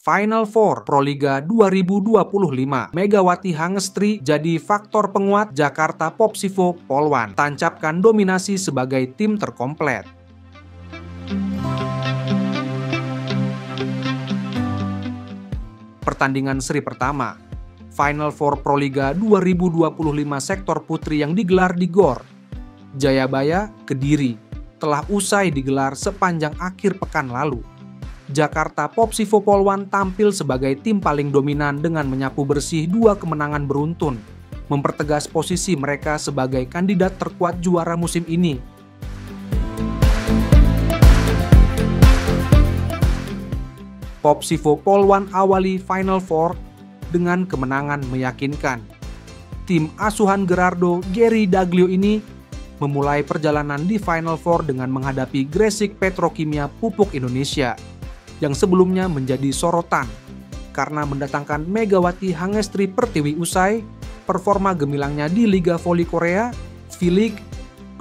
Final Four Proliga 2025, Megawati Hangestri jadi faktor penguat Jakarta Popsivo Polwan, tancapkan dominasi sebagai tim terkomplet. Pertandingan seri pertama, Final Four Proliga 2025 sektor putri yang digelar di GOR Jayabaya, Kediri, telah usai digelar sepanjang akhir pekan lalu. Jakarta Popsivo Polwan tampil sebagai tim paling dominan dengan menyapu bersih 2 kemenangan beruntun, mempertegas posisi mereka sebagai kandidat terkuat juara musim ini. Popsivo Polwan awali Final Four dengan kemenangan meyakinkan. Tim asuhan Gerardo Geri Daglio ini memulai perjalanan di Final Four dengan menghadapi Gresik Petrokimia Pupuk Indonesia yang sebelumnya menjadi sorotan karena mendatangkan Megawati Hangestri Pertiwi usai performa gemilangnya di Liga Voli Korea V-League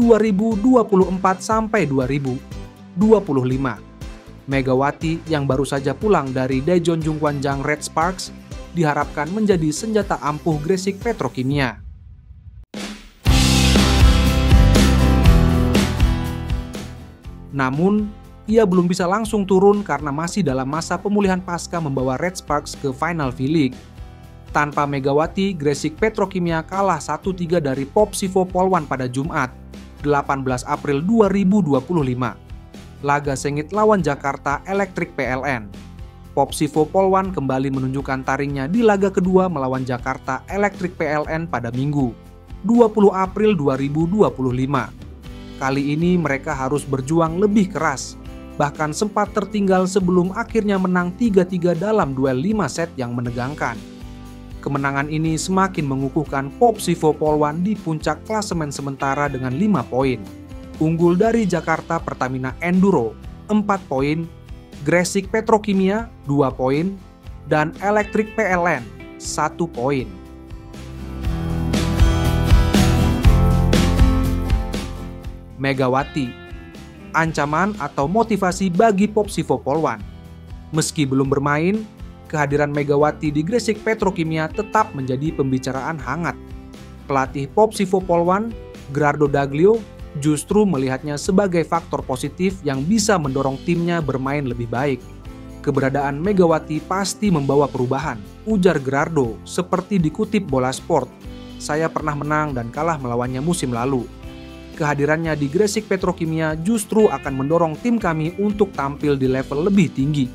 2024-2025. Megawati yang baru saja pulang dari Daejeon Jungkwanjang Red Sparks diharapkan menjadi senjata ampuh Gresik Petrokimia. Namun, ia belum bisa langsung turun karena masih dalam masa pemulihan pasca membawa Red Sparks ke final V-League. Tanpa Megawati, Gresik Petrokimia kalah 1-3 dari Popsivo Polwan pada Jumat, 18 April 2025. Laga sengit lawan Jakarta Electric PLN. Popsivo Polwan kembali menunjukkan taringnya di laga kedua melawan Jakarta Electric PLN pada Minggu, 20 April 2025. Kali ini mereka harus berjuang lebih keras, bahkan sempat tertinggal sebelum akhirnya menang 3-3 dalam duel 5 set yang menegangkan. Kemenangan ini semakin mengukuhkan Popsivo Polwan di puncak klasemen sementara dengan 5 poin. Unggul dari Jakarta Pertamina Enduro 4 poin, Gresik Petrokimia 2 poin, dan Electric PLN 1 poin. Megawati, ancaman atau motivasi bagi Popsivo Polwan. Meski belum bermain, kehadiran Megawati di Gresik Petrokimia tetap menjadi pembicaraan hangat. Pelatih Popsivo Polwan, Gerardo Daglio, justru melihatnya sebagai faktor positif yang bisa mendorong timnya bermain lebih baik. Keberadaan Megawati pasti membawa perubahan, ujar Gerardo seperti dikutip Bola Sport. Saya pernah menang dan kalah melawannya musim lalu. Kehadirannya di Gresik Petrokimia justru akan mendorong tim kami untuk tampil di level lebih tinggi.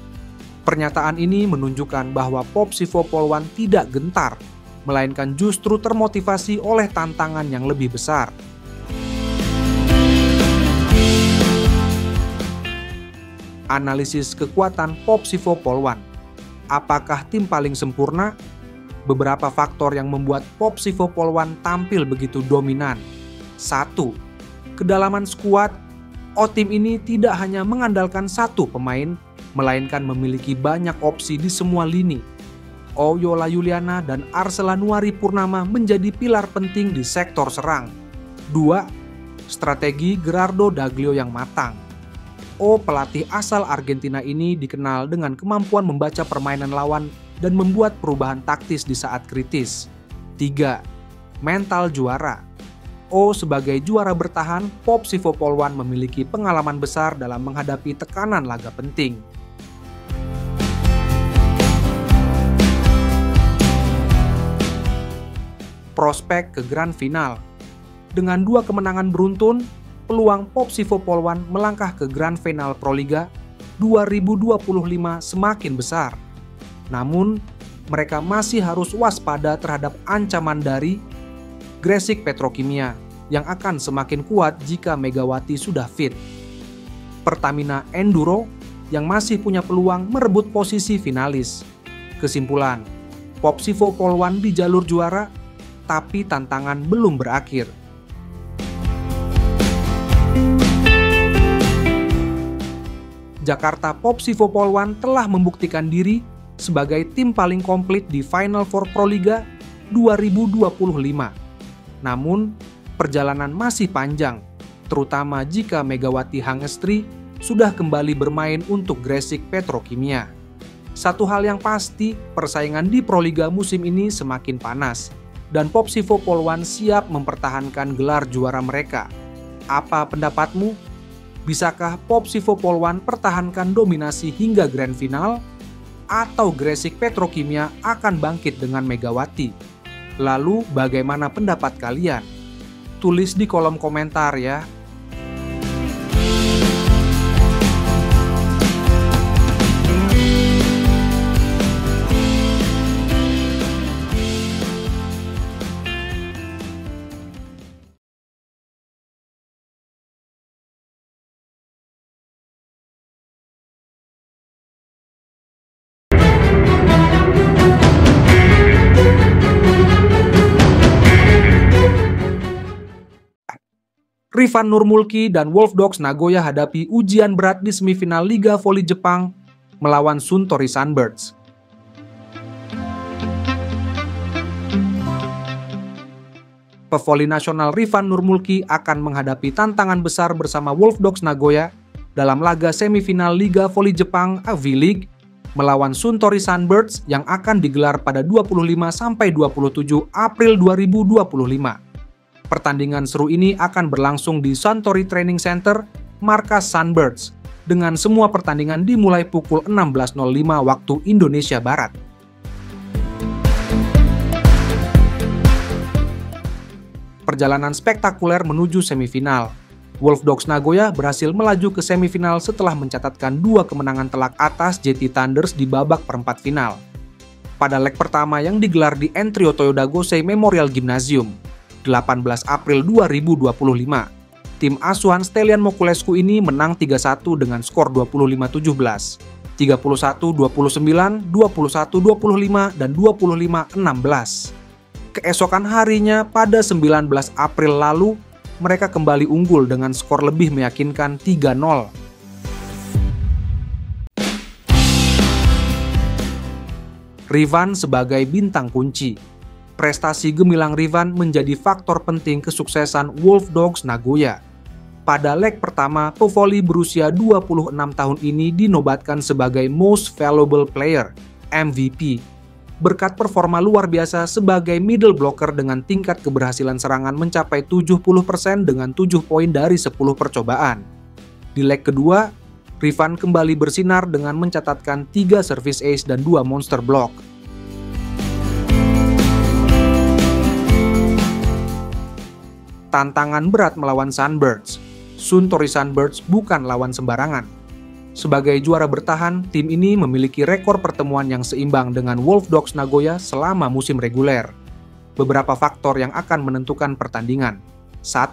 Pernyataan ini menunjukkan bahwa Popsivo Polwan tidak gentar, melainkan justru termotivasi oleh tantangan yang lebih besar. Analisis kekuatan Popsivo Polwan. Apakah tim paling sempurna? Beberapa faktor yang membuat Popsivo Polwan tampil begitu dominan. 1. Kedalaman skuad. Tim ini tidak hanya mengandalkan satu pemain, melainkan memiliki banyak opsi di semua lini. Yola Yuliana dan Arsela Nuari Purnama menjadi pilar penting di sektor serang. 2. Strategi Gerardo Daglio yang matang. Pelatih asal Argentina ini dikenal dengan kemampuan membaca permainan lawan dan membuat perubahan taktis di saat kritis. 3. Mental juara. Sebagai juara bertahan, Popsivo Polwan memiliki pengalaman besar dalam menghadapi tekanan laga penting. Prospek ke Grand Final. Dengan 2 kemenangan beruntun, peluang Popsivo Polwan melangkah ke Grand Final Proliga 2025 semakin besar. Namun, mereka masih harus waspada terhadap ancaman dari Gresik Petrokimia yang akan semakin kuat jika Megawati sudah fit. Pertamina Enduro yang masih punya peluang merebut posisi finalis. Kesimpulan, Popsivo Polwan di jalur juara, tapi tantangan belum berakhir. Jakarta Popsivo Polwan telah membuktikan diri sebagai tim paling komplit di Final Four Proliga 2025. Namun, perjalanan masih panjang, terutama jika Megawati Hangestri sudah kembali bermain untuk Gresik Petrokimia. Satu hal yang pasti, persaingan di Proliga musim ini semakin panas, dan Popsivo Polwan siap mempertahankan gelar juara mereka. Apa pendapatmu? Bisakah Popsivo Polwan pertahankan dominasi hingga grand final? Atau Gresik Petrokimia akan bangkit dengan Megawati? Lalu bagaimana pendapat kalian? Tulis di kolom komentar ya. Rifan Nurmulki dan Wolfdogs Nagoya hadapi ujian berat di semifinal Liga Voli Jepang melawan Suntory Sunbirds. Pevoli nasional Rifan Nurmulki akan menghadapi tantangan besar bersama Wolfdogs Nagoya dalam laga semifinal Liga Voli Jepang V-League melawan Suntory Sunbirds yang akan digelar pada 25-27 April 2025. Pertandingan seru ini akan berlangsung di Suntory Training Center, markas Sunbirds, dengan semua pertandingan dimulai pukul 16.05 waktu Indonesia Barat. Perjalanan spektakuler menuju semifinal. Wolfdogs Nagoya berhasil melaju ke semifinal setelah mencatatkan 2 kemenangan telak atas JT Thunders di babak perempat final. Pada leg pertama yang digelar di Entrio Toyoda Gosei Memorial Gymnasium, 18 April 2025. Tim asuhan Stelian Mokulescu ini menang 3-1 dengan skor 25-17, 31-29, 21-25, dan 25-16. Keesokan harinya pada 19 April lalu, mereka kembali unggul dengan skor lebih meyakinkan 3-0. Rifan sebagai bintang kunci. Prestasi gemilang Rifan menjadi faktor penting kesuksesan Wolfdogs Nagoya. Pada leg pertama, pevoli berusia 26 tahun ini dinobatkan sebagai Most Valuable Player (MVP) berkat performa luar biasa sebagai middle blocker dengan tingkat keberhasilan serangan mencapai 70% dengan 7 poin dari 10 percobaan. Di leg kedua, Rifan kembali bersinar dengan mencatatkan 3 service ace dan 2 monster block. Tantangan berat melawan Sunbirds. Suntory Sunbirds bukan lawan sembarangan. Sebagai juara bertahan, tim ini memiliki rekor pertemuan yang seimbang dengan Wolfdogs Nagoya selama musim reguler. Beberapa faktor yang akan menentukan pertandingan. 1.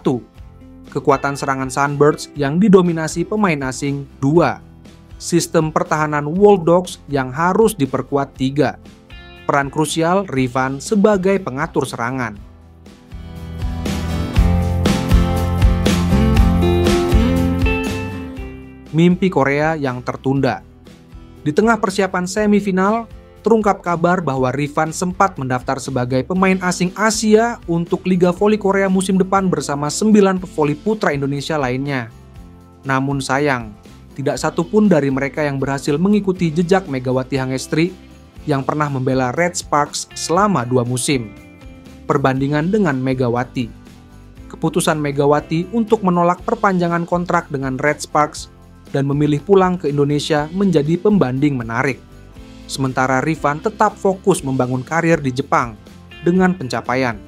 Kekuatan serangan Sunbirds yang didominasi pemain asing. 2. Sistem pertahanan Wolfdogs yang harus diperkuat. 3. Peran krusial Rifan sebagai pengatur serangan. Mimpi Korea yang tertunda. Di tengah persiapan semifinal, terungkap kabar bahwa Rifan sempat mendaftar sebagai pemain asing Asia untuk Liga Voli Korea musim depan bersama 9 pevoli putra Indonesia lainnya. Namun sayang, tidak satupun dari mereka yang berhasil mengikuti jejak Megawati Hangestri yang pernah membela Red Sparks selama 2 musim. Perbandingan dengan Megawati. Keputusan Megawati untuk menolak perpanjangan kontrak dengan Red Sparks dan memilih pulang ke Indonesia menjadi pembanding menarik. Sementara Rifan tetap fokus membangun karir di Jepang dengan pencapaian.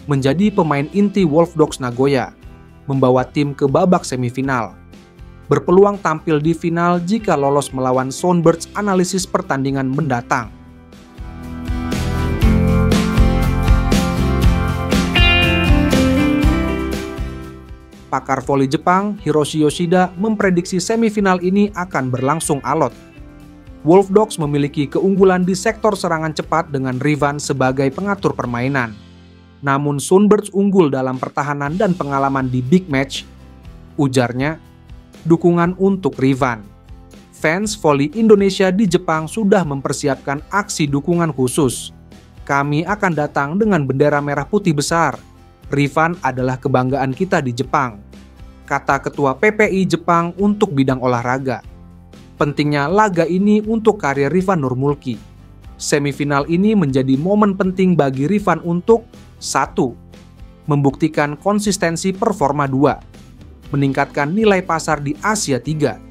Menjadi pemain inti Wolfdogs Nagoya, membawa tim ke babak semifinal. Berpeluang tampil di final jika lolos melawan Sunbirds analisis pertandingan mendatang. Pakar voli Jepang, Hiroshi Yoshida, memprediksi semifinal ini akan berlangsung alot. Wolfdogs memiliki keunggulan di sektor serangan cepat dengan Rifan sebagai pengatur permainan. Namun Sunbirds unggul dalam pertahanan dan pengalaman di big match. Ujarnya, dukungan untuk Rifan. Fans voli Indonesia di Jepang sudah mempersiapkan aksi dukungan khusus. Kami akan datang dengan bendera merah putih besar. Rifan adalah kebanggaan kita di Jepang, kata Ketua PPI Jepang untuk bidang olahraga. Pentingnya laga ini untuk karir Rifan Nurmulki. Semifinal ini menjadi momen penting bagi Rifan untuk 1. Membuktikan konsistensi performa 2. Meningkatkan nilai pasar di Asia 3.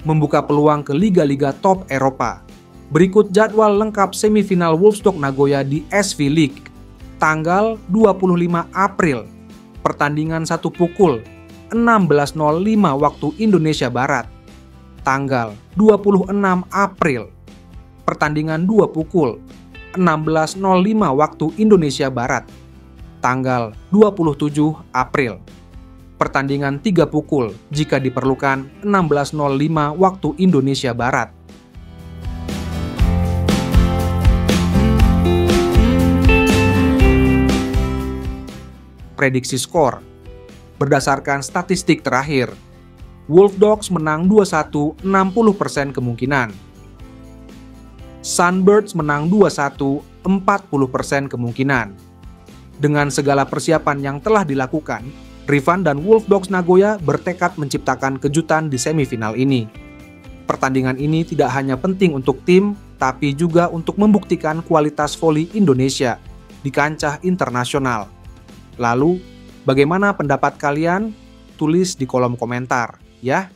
Membuka peluang ke liga-liga top Eropa. Berikut jadwal lengkap semifinal Wolfsburg Nagoya di SV League. Tanggal 25 April. Pertandingan 1 pukul 16.05 waktu Indonesia Barat. Tanggal 26 April. Pertandingan 2 pukul 16.05 waktu Indonesia Barat. Tanggal 27 April. Pertandingan 3 pukul jika diperlukan 16.05 waktu Indonesia Barat. Prediksi skor. Berdasarkan statistik terakhir, Wolf Dogs menang 2-1 60% kemungkinan. Sunbirds menang 2-1 40% kemungkinan. Dengan segala persiapan yang telah dilakukan, Rifan dan Wolf Dogs Nagoya bertekad menciptakan kejutan di semifinal ini. Pertandingan ini tidak hanya penting untuk tim, tapi juga untuk membuktikan kualitas voli Indonesia di kancah internasional. Lalu, bagaimana pendapat kalian? Tulis di kolom komentar, ya.